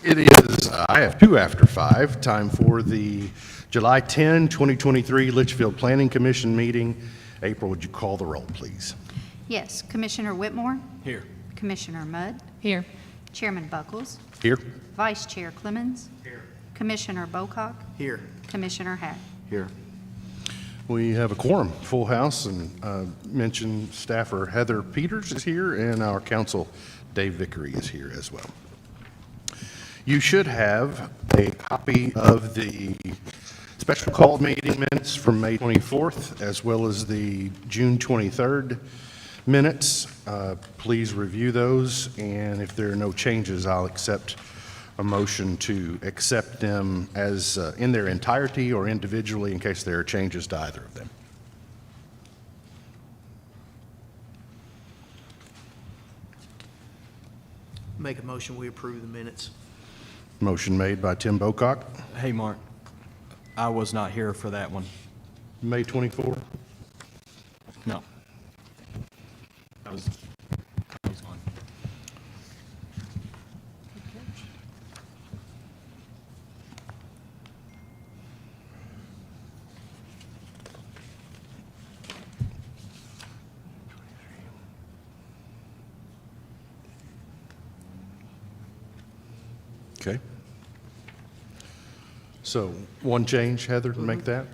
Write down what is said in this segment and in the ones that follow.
It is, I have 2 after 5, time for the July 10, 2023 Leitchfield Planning Commission meeting. April, would you call the roll, please? Yes. Commissioner Whitmore? Here. Commissioner Mudd? Here. Chairman Buckles? Here. Vice Chair Clemens? Here. Commissioner Bocock? Here. Commissioner Hack? Here. We have a quorum, full house, and mentioned staffer Heather Peters is here, and our counsel Dave Vickery is here as well. You should have a copy of the special call meeting minutes from May 24th, as well as the June 23rd minutes. Please review those, and if there are no changes, I'll accept a motion to accept them as in their entirety or individually in case there are changes to either of them. Make a motion, we approve the minutes. Motion made by Tim Bocock, Hey, Mark, I was not here for that one. May 24th. No. I was gone. Okay. So one change, Heather, to make that?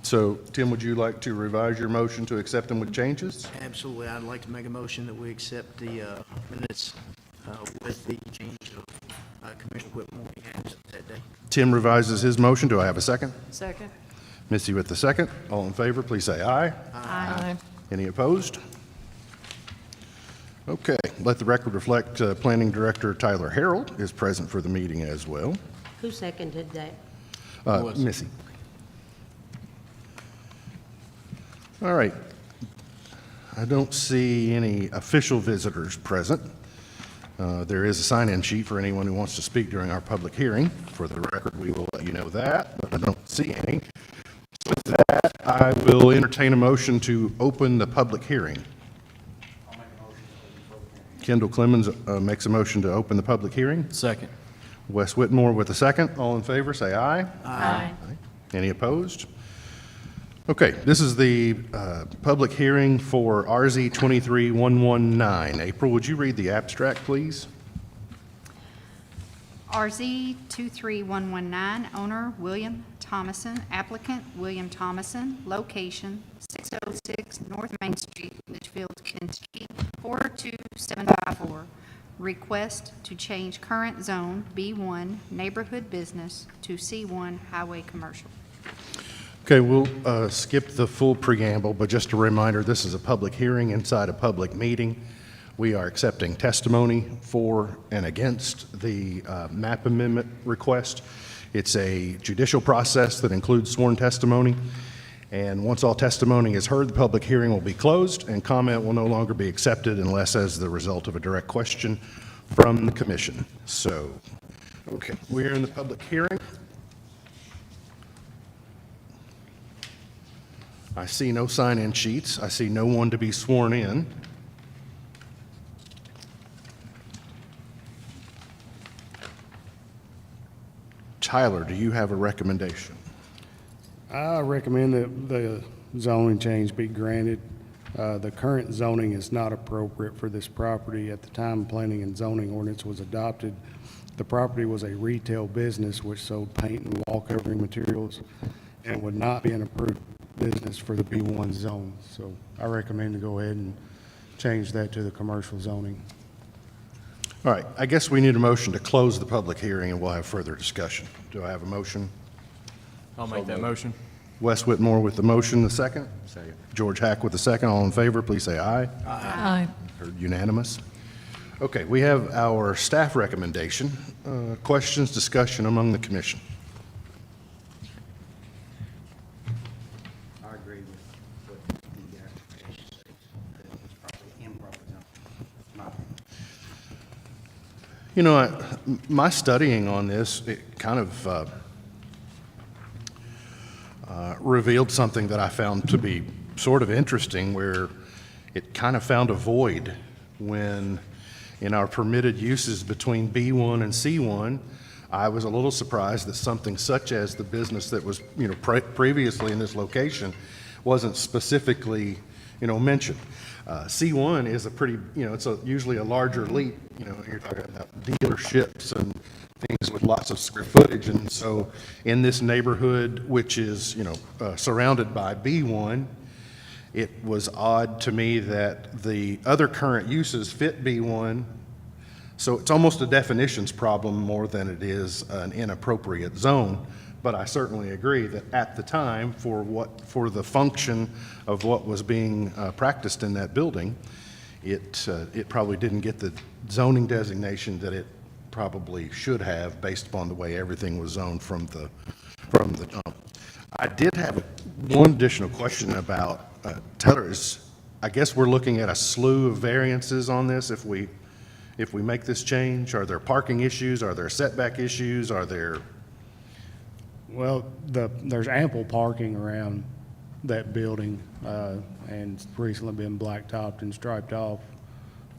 So Tim, would you like to revise your motion to accept them with changes? Absolutely, I'd like to make a motion that we accept the minutes with the change of Commissioner Whitmore we had that day. Tim revises his motion. Do I have a second? Second. Missy with the second. All in favor, please say aye. Aye. Any opposed? Okay, let the record reflect Planning Director Tyler Harrell is present for the meeting as well. Who seconded that? Missy. All right. I don't see any official visitors present. There is a sign-in sheet for anyone who wants to speak during our public hearing. For the record, we will let you know that, but I don't see any. So with that, I will entertain a motion to open the public hearing. Kendall Clemens makes a motion to open the public hearing. Second. Wes Whitmore with a second. All in favor, say aye. Aye. Any opposed? Okay, this is the public hearing for RZ 23119. April, would you read the abstract, please? RZ 23119, owner William Thomason, applicant William Thomason, location 606 North Main Street, Leitchfield, Kentucky 42754. Request to change current zone B1 neighborhood business to C1 highway commercial. Okay, we'll skip the full preamble, but just a reminder, this is a public hearing inside a public meeting. We are accepting testimony for and against the map amendment request. It's a judicial process that includes sworn testimony. And once all testimony is heard, the public hearing will be closed and comment will no longer be accepted unless as the result of a direct question from the commission. So, okay, we're in the public hearing. I see no sign-in sheets. I see no one to be sworn in. Tyler, do you have a recommendation? I recommend that the zoning change be granted. The current zoning is not appropriate for this property. At the time planning and zoning ordinance was adopted, the property was a retail business which sold paint and wall covering materials and would not be an approved business for the B1 zone. So I recommend to go ahead and change that to the commercial zoning. All right, I guess we need a motion to close the public hearing and we'll have further discussion. Do I have a motion? I'll make that motion. Wes Whitmore with the motion, the second. Second. George Hack with the second. All in favor, please say aye. Aye. Heard unanimous. Okay, we have our staff recommendation. Questions, discussion among the commission. I agree with what the application states. That it was probably improper zone. You know, my studying on this, it kind of revealed something that I found to be sort of interesting, where it kind of found a void when in our permitted uses between B1 and C1, I was a little surprised that something such as the business that was, previously in this location wasn't specifically, mentioned. C1 is a pretty, it's usually a larger leap, you're talking about dealerships and things with lots of square footage. And so in this neighborhood, which is, surrounded by B1, it was odd to me that the other current uses fit B1. So it's almost a definitions problem more than it is an inappropriate zone. But I certainly agree that at the time, for the function of what was being practiced in that building, it probably didn't get the zoning designation that it probably should have based upon the way everything was zoned from the jump. I did have one additional question about Taylor. I guess we're looking at a slew of variances on this if we make this change. Are there parking issues? Are there setback issues? Are there? Well, there's ample parking around that building, and it's recently been blacktopped and striped off.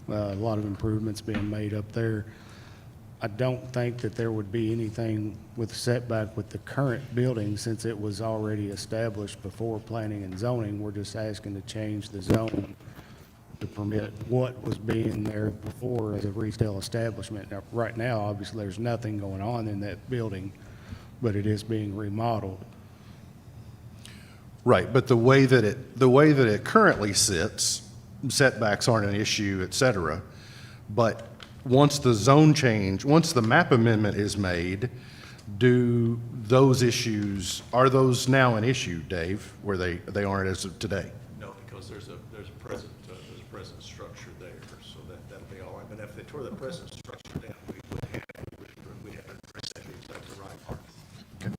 A lot of improvements being made up there. I don't think that there would be anything with setback with the current building since it was already established before planning and zoning. We're just asking to change the zone to permit what was being there before as a retail establishment. Now, right now, obviously, there's nothing going on in that building, but it is being remodeled. Right, but the way that it currently sits, setbacks aren't an issue, et cetera. But once the map amendment is made, are those now an issue, Dave, where they aren't as of today? No, because there's a present structure there, so that'll be all right. But if they tore the present structure down, we'd have to address that exactly right part. And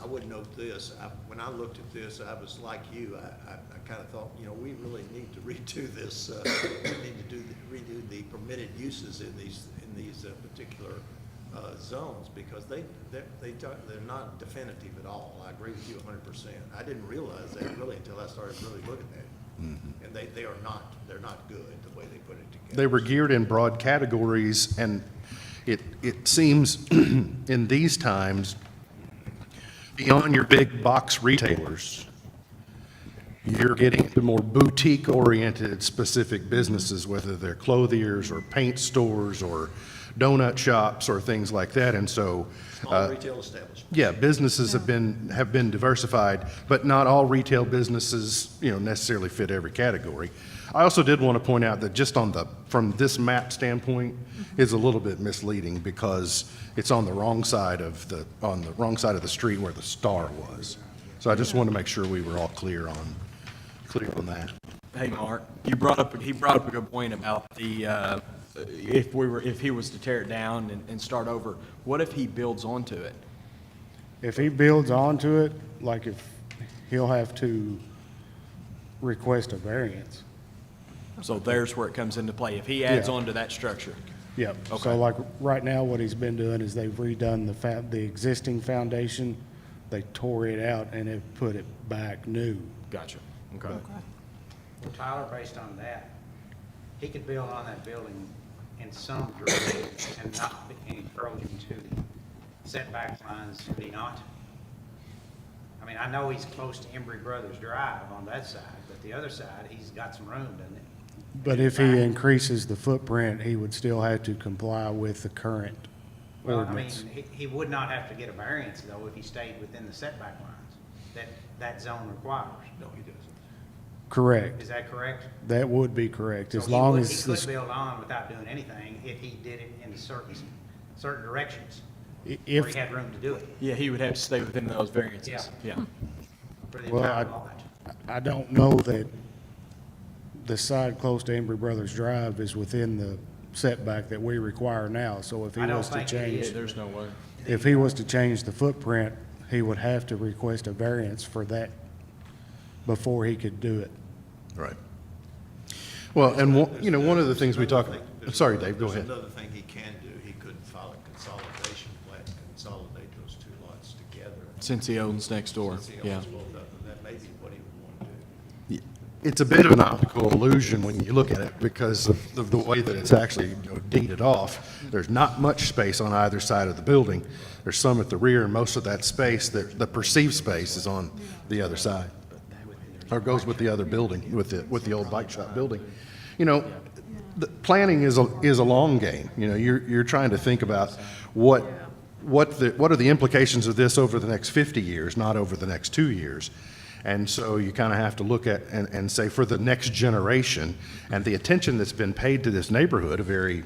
I would note this, when I looked at this, I was like you, I kind of thought, we really need to redo this, we need to redo the permitted uses in these particular zones, because they're not definitive at all. I agree with you 100%. I didn't realize that really until I started really looking at it. Mm-hmm. And they're not good the way they put it together. They were geared in broad categories, and it seems in these times, beyond your big box retailers, you're getting to more boutique-oriented specific businesses, whether they're clothiers or paint stores or donut shops or things like that. And so, Small retail establishments. yeah, businesses have been diversified, but not all retail businesses, necessarily fit every category. I also did want to point out that just from this map standpoint is a little bit misleading because it's on the wrong side of the street where the star was. So I just wanted to make sure we were all clear on that. Hey, Mark, he brought up a good point about the, if he was to tear it down and start over, what if he builds onto it? If he builds onto it, like if he'll have to request a variance. So there's where it comes into play, if he adds Yeah. on to that structure. Yep. Okay. So like right now, what he's been doing is they've redone the existing foundation. They tore it out and have put it back new. Gotcha. Okay. Well, Tyler, based on that, he could build on that building in some degree and not be encroaching to setback lines, could he not? I mean, I know he's close to Embry Brothers Drive on that side, but the other side, he's got some room, doesn't it? But if he increases the footprint, he would still have to comply with the current Well, I mean, ordinance. he would not have to get a variance, though, if he stayed within the setback lines that zone requires. No, he doesn't. Correct. Is that correct? That would be correct, as So long he as, could the- build on without doing anything if he did it in certain directions, where if, he had room to do it Yeah, he would have to stay within those variances. Yeah. for the Well, entire lot. I don't know that the side close to Embry Brothers Drive is within the setback that we require now. So if he I don't was to think it change, is. There's no way. if he was to change the footprint, he would have to request a variance for that before he could do it. Right. Well, and one of the things we talk, sorry, Dave, go ahead. There's another thing he can do. He could file a consolidation plan, consolidate those two lots together. Since he owns next door, Since he yeah. owns both of them, that may be what he would want to do. it's a bit of an optical illusion when you look at it because of the way that it's actually, deeded off. There's not much space on either side of the building. There's some at the rear, and most of that space, the perceived space, is on the other side, or goes with the other building, with the old bike shop building. The planning is a long game. You're trying to think about what are the implications of this over the next 50 years, not over the next 2 years. And so you kind of have to look at and say, for the next generation, and the attention that's been paid to this neighborhood, a very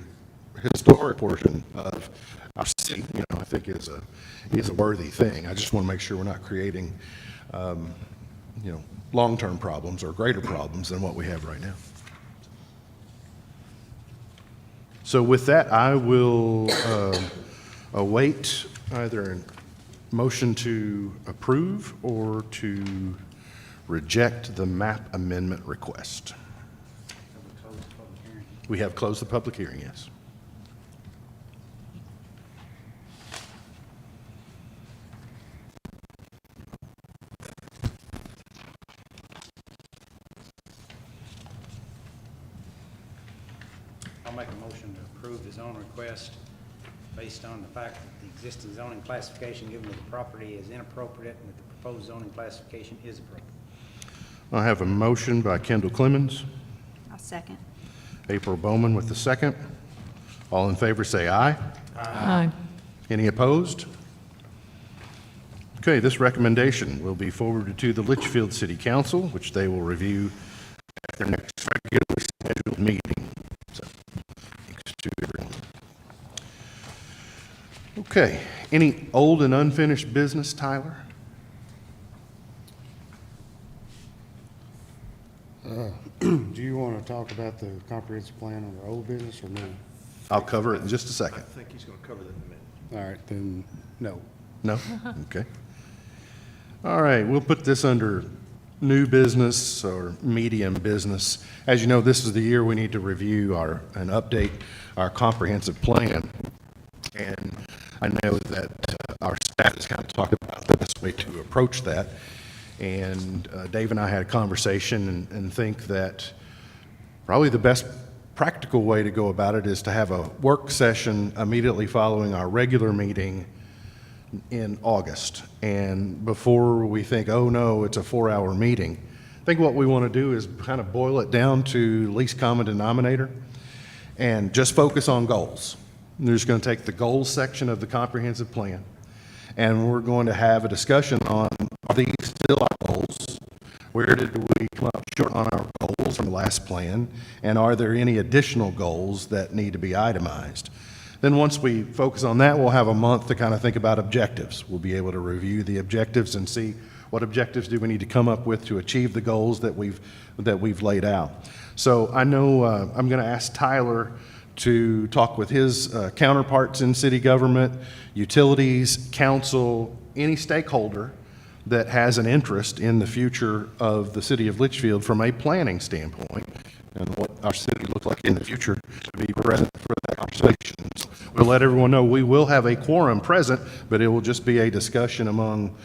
historic portion of our city, I think is a worthy thing. I just want to make sure we're not creating, long-term problems or greater problems than what we have right now. So with that, I will await either a motion to approve or to reject the map amendment request. We have closed the public hearing, yes. I'll make a motion to approve the zone request based on the fact that the existing zoning classification given to the property is inappropriate and that the proposed zoning classification is appropriate. I have a motion by Kendall Clemens, I'll second. April Bowman with the second. All in favor say aye. Aye. Any opposed? Okay, this recommendation will be forwarded to the Leitchfield City Council, which they will review at their next regularly scheduled meeting. So, thanks to everyone. Okay, any old and unfinished business, Tyler? Do you want to talk about the comprehensive plan under old business or no? I'll cover it in just a I second. think he's going to cover that in a minute. All right, then, no. No? Okay. All right, we'll put this under new business or medium business. As you know, this is the year we need to review and update our comprehensive plan. And I know that our staff has kind of talked about the best way to approach that. And Dave and I had a conversation and think that probably the best practical way to go about it is to have a work session immediately following our regular meeting in August. And before we think, oh no, it's a 4-hour meeting, I think what we want to do is kind of boil it down to least common denominator and just focus on goals. We're just going to take the goals section of the comprehensive plan, and we're going to have a discussion on, are these still our goals? Where did we come up short on our goals from the last plan? And are there any additional goals that need to be itemized? Then once we focus on that, we'll have a month to kind of think about objectives. We'll be able to review the objectives and see what objectives do we need to come up with to achieve the goals that we've laid out. So I know I'm going to ask Tyler to talk with his counterparts in city government, utilities, council, any stakeholder that has an interest in the future of the city of Leitchfield from a planning standpoint and what our city looks like in the future, to be present for that conversation. So we'll let everyone know we will have a quorum present, but it will just be a discussion among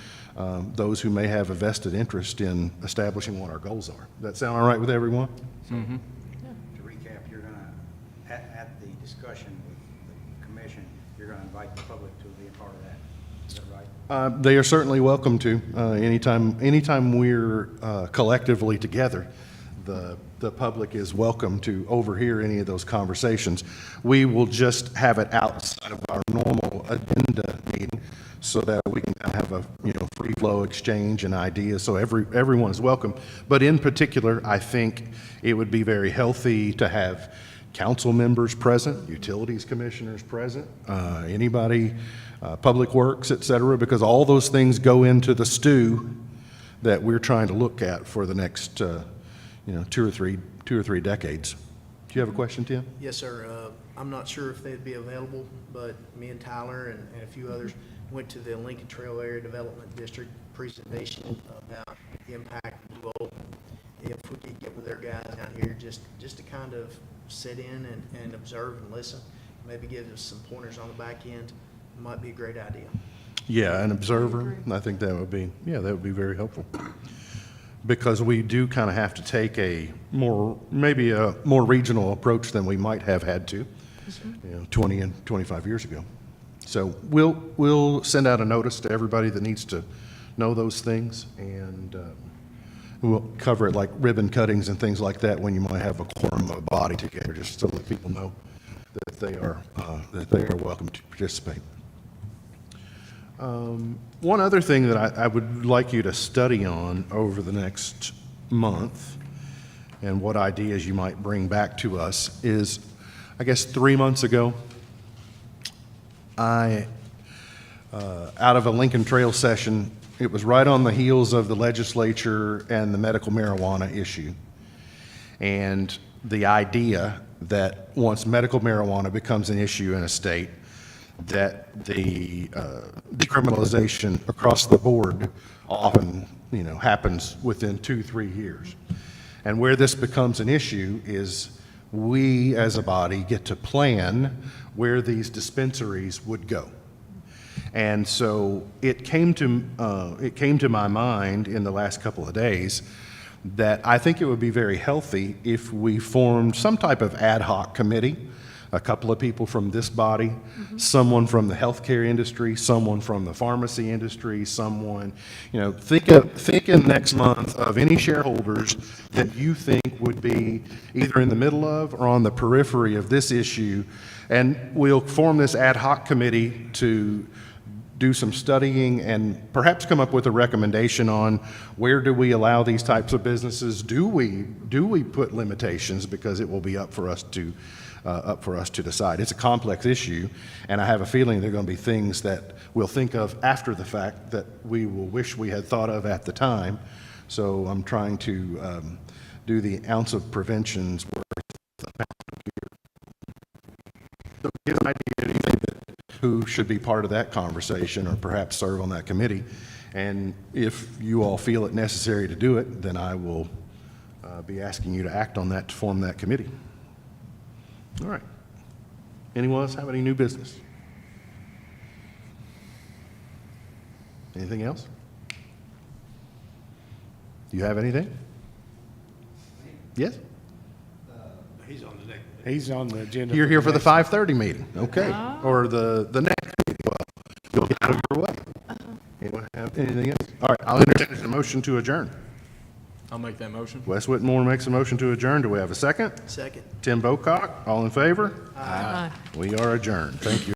those who may have a vested interest in establishing what our goals are. Does that sound all right with everyone? To recap, you're going to, at the discussion with the commission, you're going to invite the public to be a part of that. Is that right? They are certainly welcome to. Anytime we're collectively together, the public is welcome to overhear any of those conversations. We will just have it outside of our normal agenda meeting so that we can have a free flow exchange and ideas. So everyone is welcome. But in particular, I think it would be very healthy to have council members present, utilities commissioners present, anybody, public works, et cetera, because all those things go into the stew that we're trying to look at for the next, 2 or 3 decades. Do you have a question, Tim? Yes, sir. I'm not sure if they'd be available, but me and Tyler and a few others went to the Lincoln Trail Area Development District presentation about the impact of Blue Oak. If we could get with their guys down here, just to kind of sit in and observe and listen, maybe give us some pointers on the back end, might be a great idea. Yeah, an observer. I think that would be very helpful. because we do kind of have to take maybe a more regional approach than we might have had to, 20 and 25 years ago. So we'll send out a notice to everybody that needs to know those things, and we'll cover it like ribbon cuttings and things like that when you might have a quorum of a body together, just so that people know that they are welcome to participate. One other thing that I would like you to study on over the next month, and what ideas you might bring back to us, is, I guess 3 months ago, out of a Lincoln Trail session, it was right on the heels of the legislature and the medical marijuana issue. And the idea that once medical marijuana becomes an issue in a state, that the decriminalization across the board often, happens within 2-3 years. And where this becomes an issue is we, as a body, get to plan where these dispensaries would go. And so it came to my mind in the last couple of days that I think it would be very healthy if we formed some type of ad hoc committee, a couple of people from this body, someone from the healthcare industry, someone from the pharmacy industry, someone, think in next month of any shareholders that you think would be either in the middle of or on the periphery of this issue, and we'll form this ad hoc committee to do some studying and perhaps come up with a recommendation on where do we allow these types of businesses? Do we put limitations, because it will be up for us to decide. It's a complex issue, and I have a feeling there are going to be things that we'll think of after the fact that we will wish we had thought of at the time. So I'm trying to do the ounce of prevention's worth. So get an idea, do you think that who should be part of that conversation or perhaps serve on that committee? And if you all feel it necessary to do it, then I will be asking you to act on that to form that committee. All right. Anyone else have any new business? Anything else? Do you have anything? Yes? He's on the next. He's on the agenda. You're here for the next- 5:30 meeting, okay? Or the next meeting, well, you'll get out of your way. Anyone have anything else? All right, I'll entertain a motion to adjourn. I'll make that motion. Wes Whitmore makes a motion to adjourn. Do we have a second? Second. Tim Bocock, all in favor? Aye. We are adjourned. Thank you.